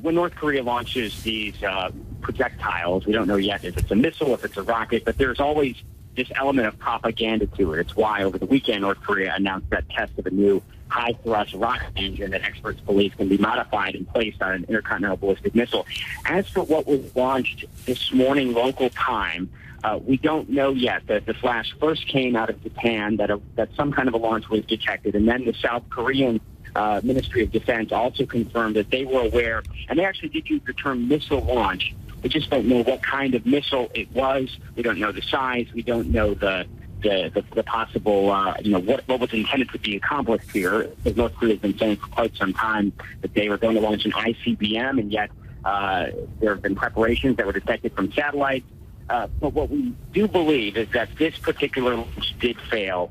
When North Korea launches these projectiles, we don't know yet if it's a missile, if it's a rocket, but there's always this element of propaganda to it. It's why over the weekend North Korea announced that test of a new high-thrust rocket engine that experts believe can be modified and placed on an intercontinental ballistic missile. As for what was launched this morning local time, we don't know yet. The flash first came out of Japan that some kind of a launch was detected, and then the South Korean Ministry of Defense also confirmed that they were aware, and they actually did use the term missile launch. We just don't know what kind of missile it was. We don't know the size. We don't know the possible, what was intended to be accomplished here. Because North Korea has been saying for quite some time that they were going to launch an ICBM, and yet there have been preparations that were detected from satellites. But what we do believe is that this particular launch did fail.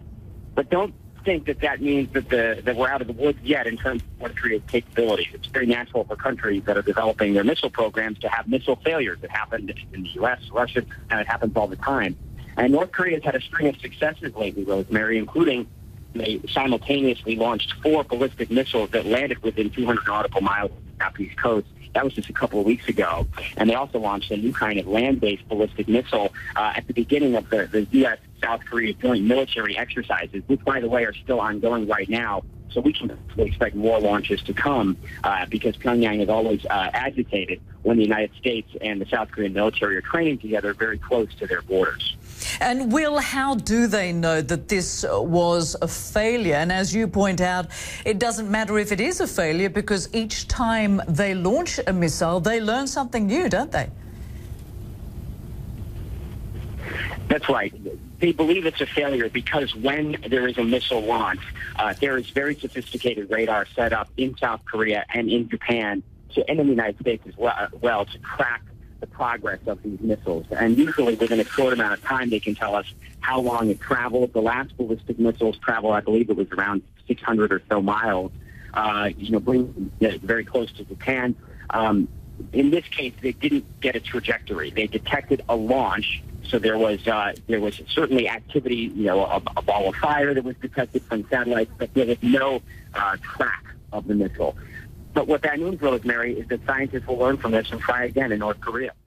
But don't think that means that we're out of the woods yet in terms of North Korea's capabilities. It's very natural for countries that are developing their missile programs to have missile failures. It happened in the U.S., Russia, and it happens all the time. And North Korea has had a string of successes lately, Rosemary, including they simultaneously launched 4 ballistic missiles that landed within 200 nautical miles of the Japanese coast. That was just a couple of weeks ago. And they also launched a new kind of land-based ballistic missile at the beginning of the U.S.-South Korea joint military exercises, which, by the way, are still ongoing right now. So we can expect more launches to come because Pyongyang is always agitated when the United States and the South Korean military are training together very close to their borders. And Will, how do they know that this was a failure? And as you point out, it doesn't matter if it is a failure because each time they launch a missile, they learn something new, don't they? That's right. They believe it's a failure because when there is a missile launch, there is very sophisticated radar set up in South Korea and in Japan and in the United States as well to track the progress of these missiles. And usually within a short amount of time, they can tell us how long it traveled. The last ballistic missiles traveled, I believe it was around 600 or so miles, bringing it very close to Japan. In this case, they didn't get a trajectory. They detected a launch. So there was certainly activity, a ball of fire that was detected from satellites, but there was no track of the missile. But what that means, Rosemary, is that scientists will learn from this and try again in North Korea.